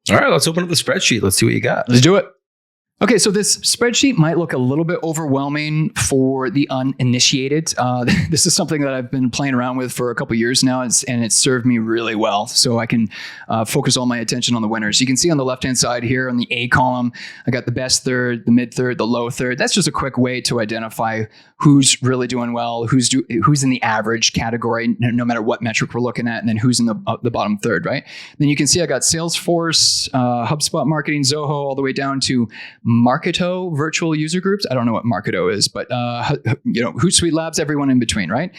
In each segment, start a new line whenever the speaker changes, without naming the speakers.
All right, let's open up the spreadsheet. Let's see what you got.
Let's do it. Okay, so this spreadsheet might look a little bit overwhelming for the uninitiated. This is something that I've been playing around with for a couple years now, and it's served me really well. So I can focus all my attention on the winners. You can see on the left-hand side here on the A column, I got the best third, the mid third, the low third. That's just a quick way to identify who's really doing well, who's in the average category, no matter what metric we're looking at, and then who's in the bottom third, right? Then you can see I got Salesforce, HubSpot Marketing, Zoho, all the way down to Marketo virtual user groups. I don't know what Marketo is, but Hootsuite Labs, everyone in between, right?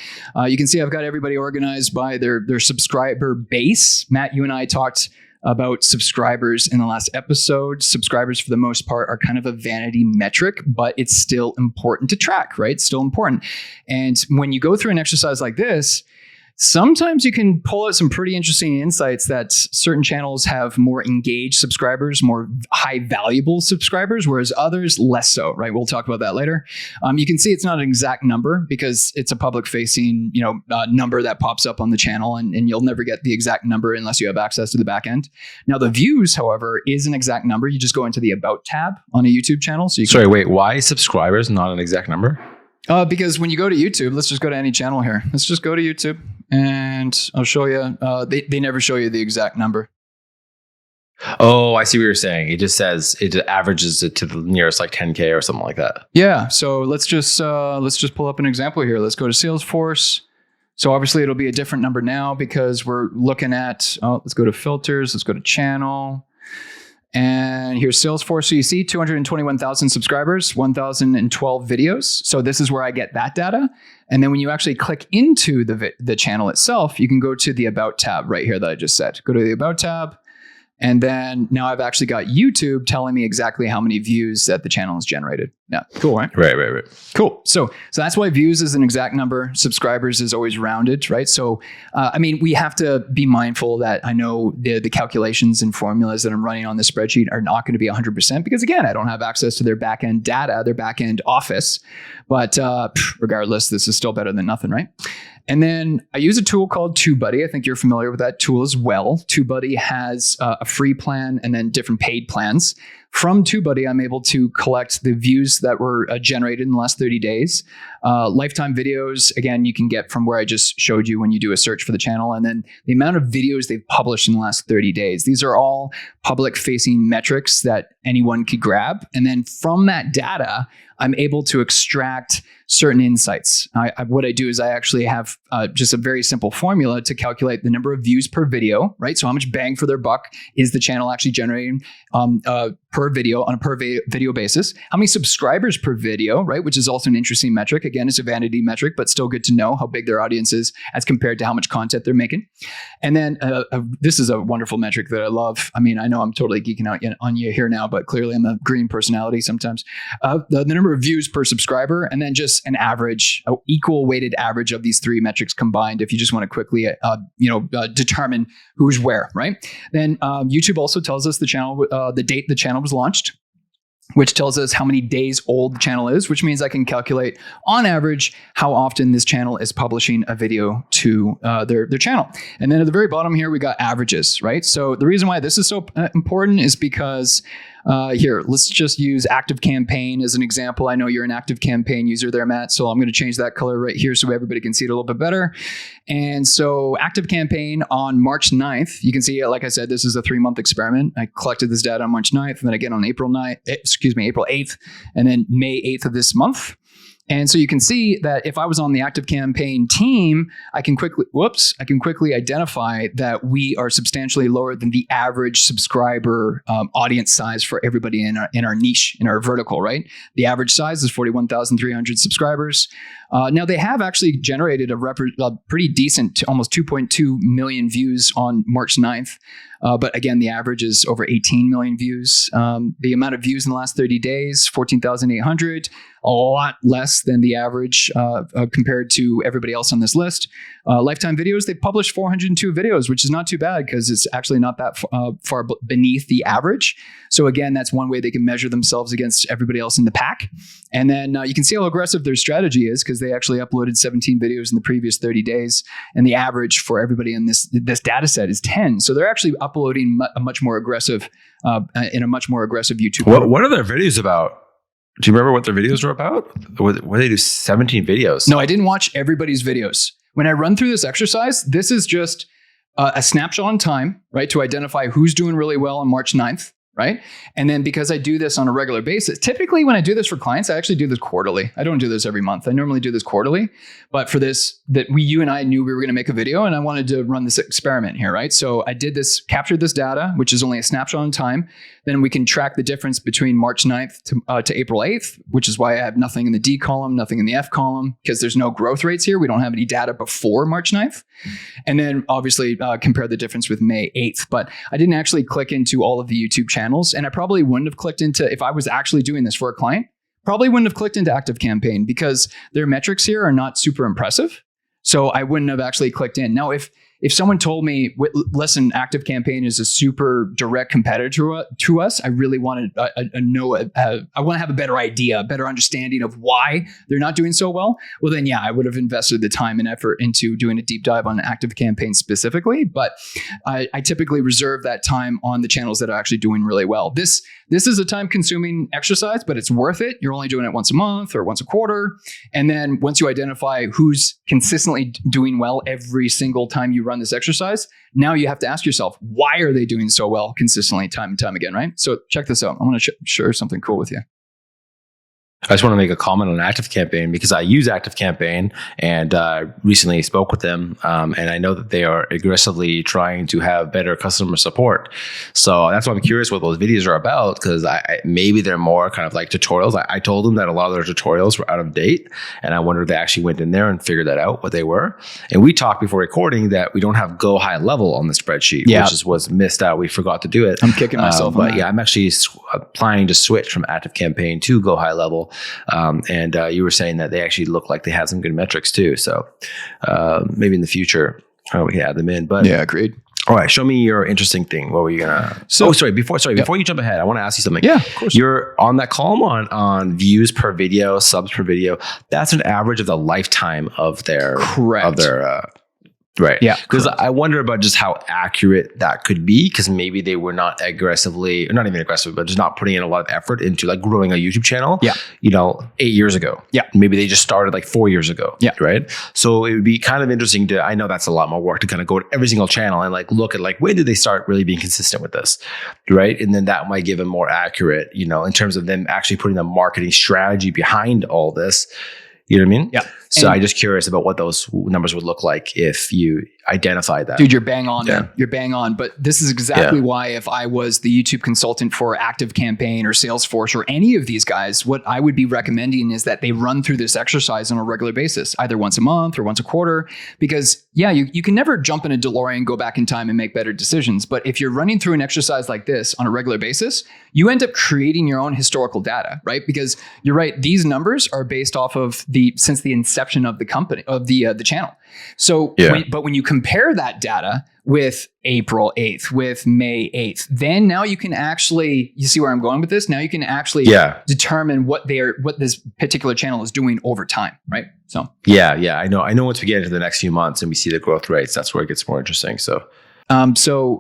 You can see I've got everybody organized by their subscriber base. Matt, you and I talked about subscribers in the last episode. Subscribers, for the most part, are kind of a vanity metric, but it's still important to track, right? It's still important. And when you go through an exercise like this, sometimes you can pull out some pretty interesting insights that certain channels have more engaged subscribers, more high valuable subscribers, whereas others less so, right? We'll talk about that later. You can see it's not an exact number because it's a public facing, number that pops up on the channel, and you'll never get the exact number unless you have access to the back end. Now the views, however, is an exact number. You just go into the About tab on a YouTube channel. So
why subscribers not an exact number?
Because when you go to YouTube, let's just go to any channel here. Let's just go to YouTube and I'll show you. They never show you the exact number.
Oh, I see what you're saying. It just says it averages it to the nearest like 10K or something like that.
Yeah. So let's just pull up an example here. Let's go to Salesforce. So obviously it'll be a different number now because we're looking at, let's go to filters. Let's go to channel. And here's Salesforce. So you see 221,000 subscribers, 1,012 videos. So this is where I get that data. And then when you actually click into the channel itself, you can go to the About tab right here that I just said. Go to the About tab. And then now I've actually got YouTube telling me exactly how many views that the channel has generated. Yeah, cool, right?
Right.
Cool. So that's why views is an exact number. Subscribers is always rounded, right? So, we have to be mindful that I know the calculations and formulas that I'm running on the spreadsheet are not going to be 100% because, again, I don't have access to their back-end data, their back-end office. But regardless, this is still better than nothing, right? And then I use a tool called TubeBuddy. I think you're familiar with that tool as well. TubeBuddy has a free plan and then different paid plans. From TubeBuddy, I'm able to collect the views that were generated in the last 30 days. Lifetime videos, again, you can get from where I just showed you when you do a search for the channel. And then the amount of videos they've published in the last 30 days. These are all public-facing metrics that anyone could grab. And then from that data, I'm able to extract certain insights. What I do is I actually have just a very simple formula to calculate the number of views per video, right? So how much bang for their buck is the channel actually generating per video on a per video basis? How many subscribers per video, right? Which is also an interesting metric. Again, it's a vanity metric, but still good to know how big their audience is as compared to how much content they're making. And then this is a wonderful metric that I love. I mean, I know I'm totally geeking out on you here now, but clearly I'm a green personality sometimes. The number of views per subscriber, and then just an average, equal weighted average of these three metrics combined. If you just want to quickly, determine who's where, right? Then YouTube also tells us the channel, the date the channel was launched, which tells us how many days old the channel is, which means I can calculate on average how often this channel is publishing a video to their channel. And then at the very bottom here, we got averages, right? So the reason why this is so important is because here, let's just use ActiveCampaign as an example. I know you're an ActiveCampaign user there, Matt, so I'm going to change that color right here so everybody can see it a little bit better. And so ActiveCampaign on March 9th, you can see, like I said, this is a 3-month experiment. I collected this data on March 9th, and then again on April 8th, and then May 8th of this month. And so you can see that if I was on the ActiveCampaign team, I can quickly identify that we are substantially lower than the average subscriber audience size for everybody in our niche, in our vertical, right? The average size is 41,300 subscribers. Now they have actually generated a pretty decent, almost 2.2 million views on March 9th. But again, the average is over 18 million views. The amount of views in the last 30 days, 14,800, a lot less than the average compared to everybody else on this list. Lifetime videos, they published 402 videos, which is not too bad because it's actually not that far beneath the average. So again, that's one way they can measure themselves against everybody else in the pack. And then you can see how aggressive their strategy is because they actually uploaded 17 videos in the previous 30 days. And the average for everybody in this data set is 10. So they're actually uploading a much more aggressive YouTube.
What are their videos about? Do you remember what their videos were about? What they do 17 videos?
No, I didn't watch everybody's videos. When I run through this exercise, this is just a snapshot in time, right? To identify who's doing really well on March 9th. Right. And then because I do this on a regular basis, typically when I do this for clients, I actually do this quarterly. I don't do this every month. I normally do this quarterly. But for this, you and I knew we were going to make a video and I wanted to run this experiment here. Right. So I did this, captured this data, which is only a snapshot in time. Then we can track the difference between March 9th to April 8th, which is why I have nothing in the D column, nothing in the F column, because there's no growth rates here. We don't have any data before March 9th. And then obviously compare the difference with May 8th. But I didn't actually click into all of the YouTube channels. And I probably wouldn't have clicked into, if I was actually doing this for a client, probably wouldn't have clicked into ActiveCampaign because their metrics here are not super impressive. So I wouldn't have actually clicked in. Now, if someone told me, listen, ActiveCampaign is a super direct competitor to us, I really want to I want to have a better idea, a better understanding of why they're not doing so well. Well, then, yeah, I would have invested the time and effort into doing a deep dive on ActiveCampaign specifically. But I typically reserve that time on the channels that are actually doing really well. This is a time-consuming exercise, but it's worth it. You're only doing it once a month or once a quarter. And then once you identify who's consistently doing well every single time you run this exercise, now you have to ask yourself, why are they doing so well consistently time and time again, right? So check this out. I want to share something cool with you.
I just want to make a comment on ActiveCampaign because I use ActiveCampaign and recently spoke with them. And I know that they are aggressively trying to have better customer support. So that's why I'm curious what those videos are about, because maybe they're more kind of like tutorials. I told them that a lot of their tutorials were out of date. And I wonder if they actually went in there and figured that out, what they were. And we talked before recording that we don't have go high level on the spreadsheet, which was missed out. We forgot to do it.
I'm kicking myself.
But yeah, I'm actually planning to switch from ActiveCampaign to go high level. And you were saying that they actually look like they had some good metrics too. So maybe in the future we can add them in. But
yeah, agreed.
All right, show me your interesting thing. What were you gonna? Before you jump ahead, I want to ask you something.
Yeah, of course.
You're on that column on views per video, subs per video. That's an average of the lifetime of their right.
Yeah.
Because I wonder about just how accurate that could be, because maybe they were not aggressively, or not even aggressive, but just not putting in a lot of effort into like growing a YouTube channel.
Yeah.
8 years ago.
Yeah.
Maybe they just started like 4 years ago.
Yeah.
Right. So it would be kind of interesting I know that's a lot more work to kind of go to every single channel and like look at like, when did they start really being consistent with this? Right. And then that might give them more accurate, in terms of them actually putting a marketing strategy behind all this. You know what I mean?
Yeah.
So I'm just curious about what those numbers would look like if you identified that.
Dude, you're bang on, man. You're bang on. But this is exactly why if I was the YouTube consultant for ActiveCampaign or Salesforce or any of these guys, what I would be recommending is that they run through this exercise on a regular basis, either once a month or once a quarter. Because you can never jump in a DeLorean, go back in time and make better decisions. But if you're running through an exercise like this on a regular basis, you end up creating your own historical data, right? Because you're right, these numbers are based off of since the inception of the company, of the channel. So, but when you compare that data with April 8th, with May 8th, then now you can actually, you see where I'm going with this? Now you can actually determine what this particular channel is doing over time, right? So
I know once we get into the next few months and we see the growth rates, that's where it gets more interesting. So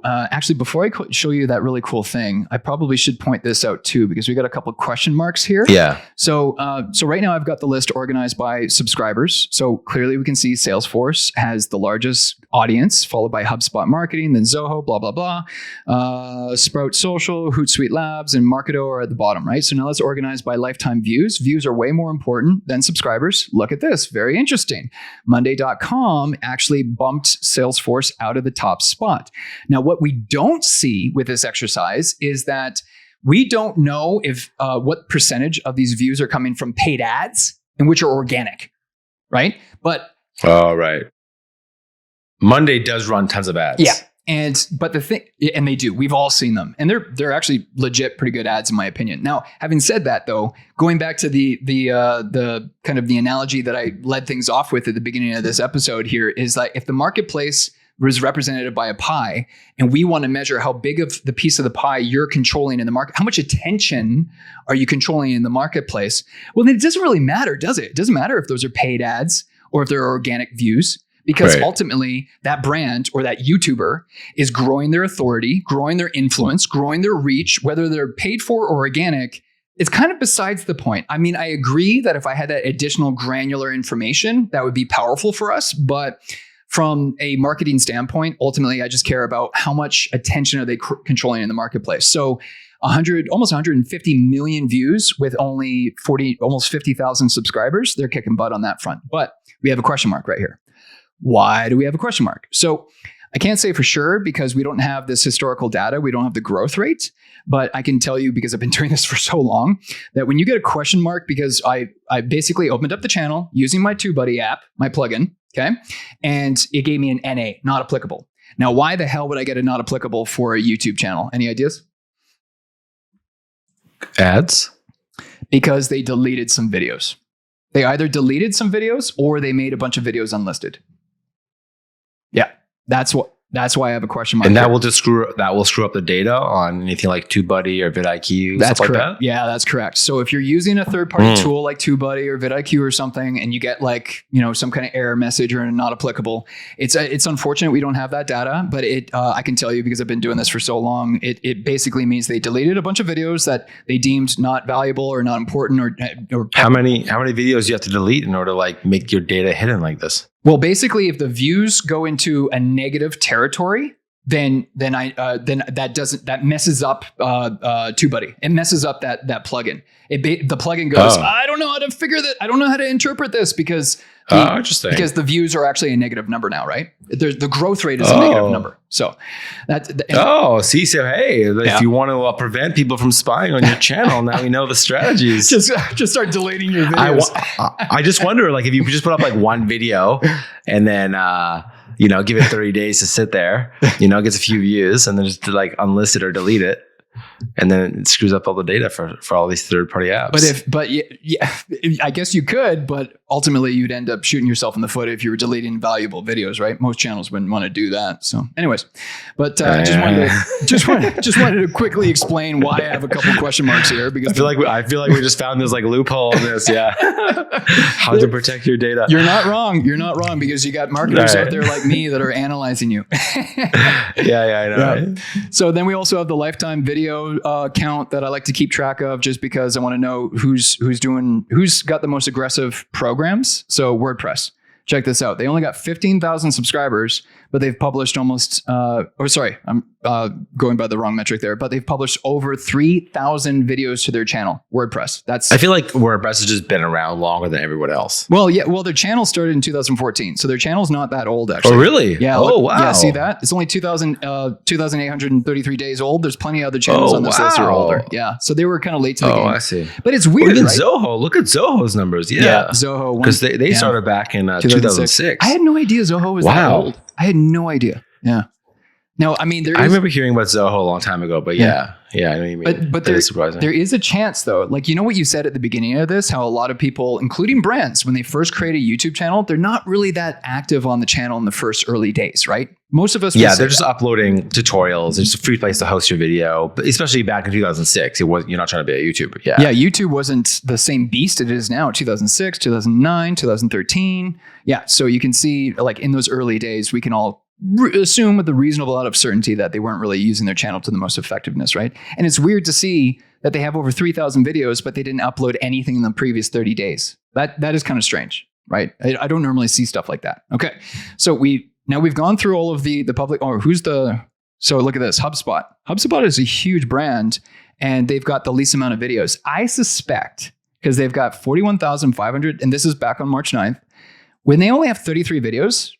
actually, before I show you that really cool thing, I probably should point this out too, because we got a couple of question marks here.
Yeah.
So right now I've got the list organized by subscribers. So clearly we can see Salesforce has the largest audience, followed by HubSpot Marketing, then Zoho, blah, blah, blah. Sprout Social, Hootsuite Labs, and Marketo are at the bottom, right? So now let's organize by lifetime views. Views are way more important than subscribers. Look at this. Very interesting. Monday.com actually bumped Salesforce out of the top spot. Now, what we don't see with this exercise is that we don't know if what percentage of these views are coming from paid ads and which are organic, right? But
right. Monday does run tons of ads.
Yeah. But the thing, and they do, we've all seen them, and they're actually legit pretty good ads in my opinion. Now, having said that though, going back to the kind of the analogy that I led things off with at the beginning of this episode here is like, if the marketplace is represented by a pie, and we want to measure how big of the piece of the pie you're controlling in the market. How much attention are you controlling in the marketplace? Well, then it doesn't really matter, does it? It doesn't matter if those are paid ads or if they're organic views, because ultimately that brand or that YouTuber is growing their authority, growing their influence, growing their reach, whether they're paid for or organic. It's kind of besides the point. I mean, I agree that if I had that additional granular information, that would be powerful for us. But from a marketing standpoint, ultimately, I just care about how much attention are they controlling in the marketplace. So almost 150 million views with only almost 50,000 subscribers. They're kicking butt on that front. But we have a question mark right here. Why do we have a question mark? So I can't say for sure because we don't have this historical data. We don't have the growth rate, but I can tell you because I've been doing this for so long that when you get a question mark, because I basically opened up the channel using my TubeBuddy app, my plugin, okay? And it gave me an NA, not applicable. Now, why the hell would I get a not applicable for a YouTube channel? Any ideas?
Ads?
Because they deleted some videos. They either deleted some videos or they made a bunch of videos unlisted. Yeah. That's why I have a question mark.
And that will just screw up the data on anything like TubeBuddy or vidIQ.
That's
stuff
correct.
Like that?
Yeah, that's correct. So if you're using a third-party tool like TubeBuddy or vidIQ or something, and you get some kind of error message or not applicable, it's unfortunate we don't have that data. But I can tell you because I've been doing this for so long. It basically means they deleted a bunch of videos that they deemed not valuable or not important or
how many videos do you have to delete in order to make your data hidden like this?
Well, basically, if the views go into a negative territory, then that messes up TubeBuddy. It messes up that plugin. The plugin goes, I don't know how to figure that. I don't know how to interpret this because the views are actually a negative number now, right? The growth rate is a negative number. So
if you want to prevent people from spying on your channel, now we know the strategies.
just start deleting your videos.
I just wonder, if you just put up one video and then give it 30 days to sit there, gets a few views, and then just unlist it or delete it. And then it screws up all the data for all these third-party apps.
But I guess you could, but ultimately you'd end up shooting yourself in the foot if you were deleting valuable videos, right? Most channels wouldn't want to do that. So, anyways, but just wanted to quickly explain why I have a couple question marks here because
I feel like we just found this loophole in this. Yeah, how to protect your data.
You're not wrong. You're not wrong because you got marketers out there like me that are analyzing you.
Yeah, I know.
Yeah.
Right?
So then we also have the lifetime video count that I like to keep track of just because I want to know who's got the most aggressive programs. So WordPress, check this out. They only got 15,000 subscribers, but they've published I'm going by the wrong metric there, but they've published over 3,000 videos to their channel. WordPress.
I feel like WordPress has just been around longer than everyone else.
Well, yeah. Well, their channel started in 2014, so their channel's not that old actually.
Oh, really?
Yeah.
Wow.
Yeah. See that? It's only 2,833 days old. There's plenty of other channels on this list that are older. Yeah. So they were kind of late to the game.
Oh, I see.
But it's weird, right?
Zoho. Look at Zoho's numbers. Yeah.
Zoho.
Because they started back in 2006.
I had no idea Zoho was that old. I had no idea. Yeah. No, I mean, I
remember hearing about Zoho a long time ago, but yeah, I know what you mean.
But
that is surprising.
There is a chance though, what you said at the beginning of this, how a lot of people, including brands, when they first create a YouTube channel, they're not really that active on the channel in the first early days, right? Most of us.
Yeah, they're just uploading tutorials. It's a free place to host your video, but especially back in 2006, you're not trying to be a YouTuber. Yeah.
Yeah, YouTube wasn't the same beast it is now. 2006, 2009, 2013. Yeah, so you can see in those early days, we can all assume with a reasonable amount of certainty that they weren't really using their channel to the most effectiveness, right? And it's weird to see that they have over 3,000 videos, but they didn't upload anything in the previous 30 days. That is kind of strange, right? I don't normally see stuff like that. Okay, so we've gone through all of the public. So look at this, HubSpot. HubSpot is a huge brand, and they've got the least amount of videos. I suspect because they've got 41,500, and this is back on March 9th. When they only have 33 videos.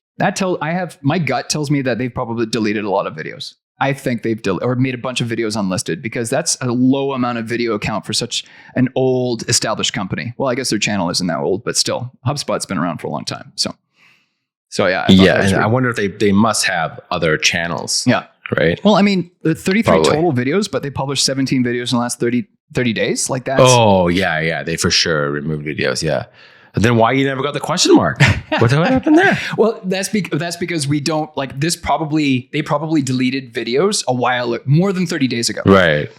My gut tells me that they've probably deleted a lot of videos. I think they've or made a bunch of videos unlisted because that's a low amount of video count for such an old established company. Well, I guess their channel isn't that old, but still, HubSpot's been around for a long time. So yeah.
And I wonder if they must have other channels.
Yeah.
Right.
Well, I mean, 33 total videos, but they published 17 videos in the last 30 days like that.
Oh, yeah. They for sure removed videos. Yeah. Then why you never got the question mark? What happened there?
Well, that's because we don't like this. They probably deleted videos a while, more than 30 days ago.
Right.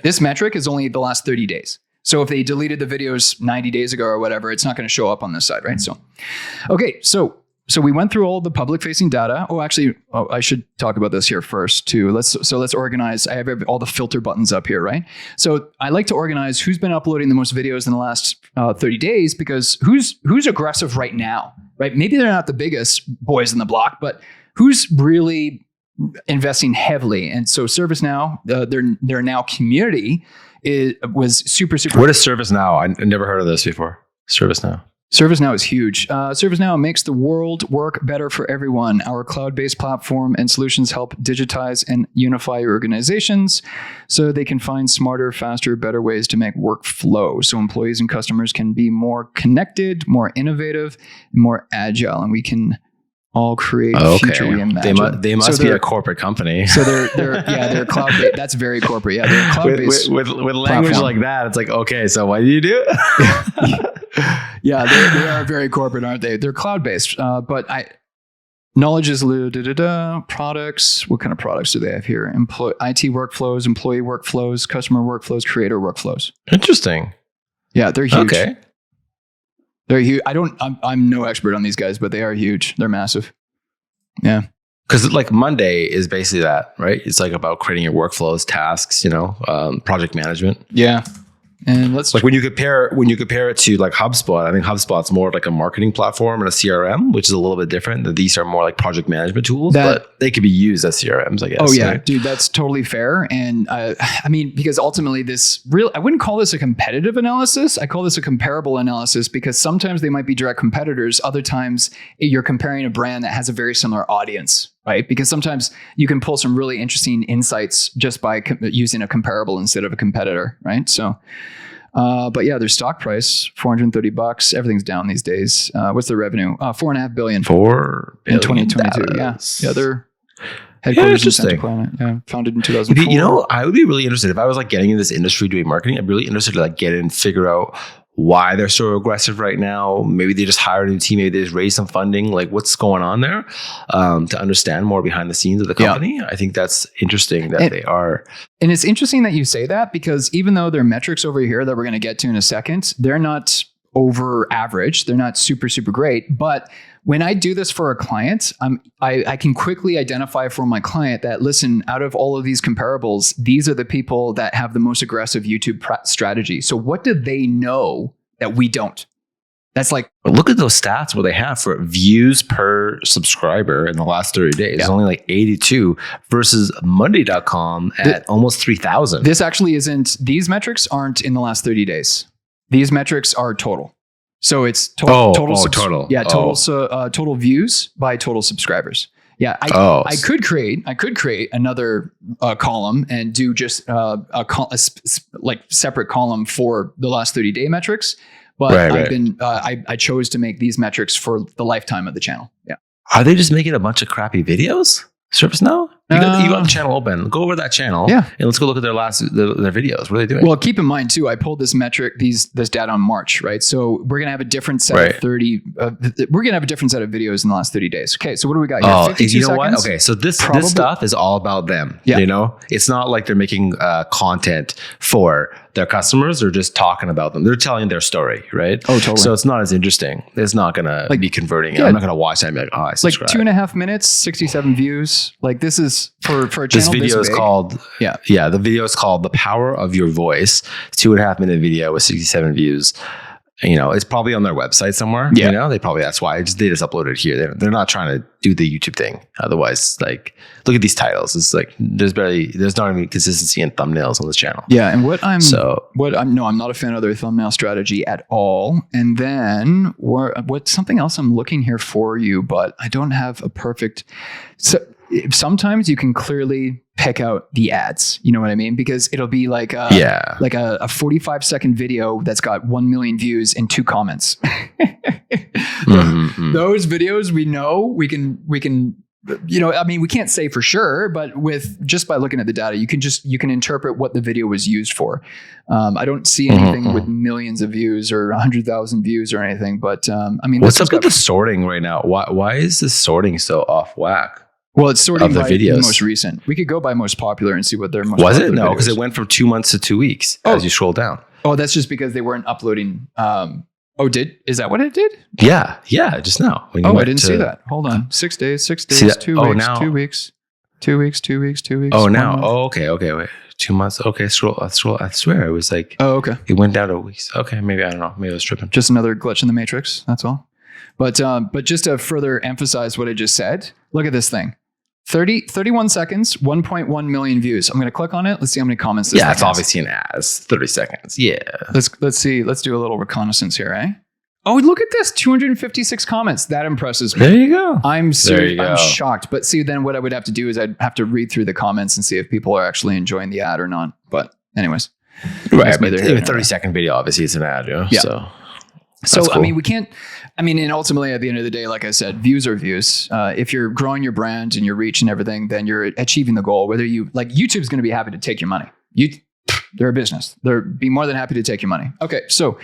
This metric is only the last 30 days. So if they deleted the videos 90 days ago or whatever, it's not going to show up on this side, right? So, okay, so we went through all the public-facing data. I should talk about this here first too. Let's organize. I have all the filter buttons up here, right? So I like to organize who's been uploading the most videos in the last 30 days because who's aggressive right now, right? Maybe they're not the biggest boys in the block, but who's really investing heavily? And so ServiceNow, their now community was super.
What is ServiceNow? I never heard of this before. ServiceNow.
ServiceNow is huge. ServiceNow makes the world work better for everyone. Our cloud-based platform and solutions help digitize and unify your organizations so they can find smarter, faster, better ways to make work flow. So employees and customers can be more connected, more innovative, and more agile. And we can all create a future we imagine.
They must be a corporate company.
So they're cloud-based. That's very corporate. Yeah, they're cloud-based.
With language platform like that, it's like, okay, so what do you do?
Yeah, they are very corporate, aren't they? They're cloud-based. But knowledge is products. What kind of products do they have here? IT workflows, employee workflows, customer workflows, creator workflows.
Interesting.
Yeah, they're huge.
Okay.
They're huge. I'm no expert on these guys, but they are huge. They're massive. Yeah.
Because like Monday is basically that, right? It's like about creating your workflows, tasks, project management.
Yeah. And let's
when you compare it to like HubSpot, I think HubSpot's more like a marketing platform and a CRM, which is a little bit different. These are more like project management tools, but they could be used as CRMs, I guess.
Oh yeah,
right?
Dude, that's totally fair. And because ultimately I wouldn't call this a competitive analysis. I call this a comparable analysis because sometimes they might be direct competitors. Other times you're comparing a brand that has a very similar audience, right? Because sometimes you can pull some really interesting insights just by using a comparable instead of a competitor, right? So, but yeah, their stock price, $430. Everything's down these days. What's their revenue? $4.5 billion.
$4 billion
in 2022. Yeah, they're headquarters in Santa Clara. Yeah, founded in 2004.
I would be really interested if I was like getting in this industry doing marketing. I'm really interested to like get in and figure out why they're so aggressive right now. Maybe they just hired a new team. Maybe they just raised some funding. Like what's going on there to understand more behind the scenes of the company. Yeah. I think that's interesting that they are.
And it's interesting that you say that because even though their metrics over here that we're going to get to in a second, they're not over average. They're not super, super great. But when I do this for a client, I can quickly identify for my client that, listen, out of all of these comparables, these are the people that have the most aggressive YouTube strategy. So what do they know that we don't? That's like,
look at those stats where they have for views per subscriber in the last 30 days. It's only like 82 versus Monday.com at almost 3,000.
This actually isn't, these metrics aren't in the last 30 days. These metrics are total. So it's total. Yeah, total views by total subscribers. Yeah, I could create another column and do just a separate column for the last 30-day metrics. But I chose to make these metrics for the lifetime of the channel. Yeah.
Are they just making a bunch of crappy videos? ServiceNow? You got the channel open. Go over that channel. Yeah. And let's go look at their videos. What are they doing?
Well, keep in mind too, I pulled this metric, this data on March, right? So we're going to have a different set of 30, we're going to have a different set of videos in the last 30 days. Okay. So what do we got here? 52
seconds. What? Okay. So this stuff is all about them. Yeah. It's not like they're making content for their customers. They're just talking about them. They're telling their story, right? Oh, totally. So it's not as interesting. It's not going to be converting. Yeah. I'm not going to watch that and be like, I subscribe.
Like 2.5 minutes, 67 views. Like this is for a channel
this video is called the video is called The Power of Your Voice. 2.5 minute video with 67 views. It's probably on their website somewhere. They probably, that's why they just uploaded it here. They're not trying to do the YouTube thing. Otherwise, like, look at these titles. It's like there's not even consistency in thumbnails on this channel.
Yeah, and I'm not a fan of their thumbnail strategy at all. And then what something else I'm looking here for you, but I don't have a perfect. Sometimes you can clearly pick out the ads. You know what I mean? Because it'll be like a 45-second video that's got 1 million views and 2 comments. Those videos we know we can I mean, we can't say for sure, but just by looking at the data, you can interpret what the video was used for. I don't see anything with millions of views or 100,000 views or anything, but I mean,
what's up with the sorting right now? Why is the sorting so off whack?
Well, it's sorting
the
by
videos.
the most recent. We could go by most popular and see what their most
was
popular
it? No,
videos.
because it went from 2 months to 2 weeks as you scroll down.
Oh, that's just because they weren't uploading. Is that what it did?
Yeah, just now.
I didn't see that. Hold on. 6 days, 2 weeks,
now.
2 weeks, 2 weeks, 2 weeks, 2 weeks.
Oh, now. Oh, okay. Wait, 2 months. Okay, scroll. I swear it was like.
Oh, okay.
It went down to weeks. Okay, maybe I don't know. Maybe I was tripping.
Just another glitch in the matrix. That's all. But just to further emphasize what I just said, look at this thing. 31 seconds, 1.1 million views. I'm going to click on it. Let's see how many comments this
Yeah,
thing
it's
has.
obviously an ads. 30 seconds. Yeah.
Let's see. Let's do a little reconnaissance here, eh? Oh, look at this. 256 comments. That impresses me.
There you go.
I'm serious.
There you
I'm
go.
shocked. But see, then what I would have to do is I'd have to read through the comments and see if people are actually enjoying the ad or not. But anyways.
Right.
That's
But
neither here
a
nor
30-second video, obviously, it's an ad.
Yeah.
So
So,
cool.
I mean, and ultimately at the end of the day, like I said, views are views. If you're growing your brand and your reach and everything, then you're achieving the goal. Whether YouTube's going to be happy to take your money. They're a business. They'll be more than happy to take your money. Okay. So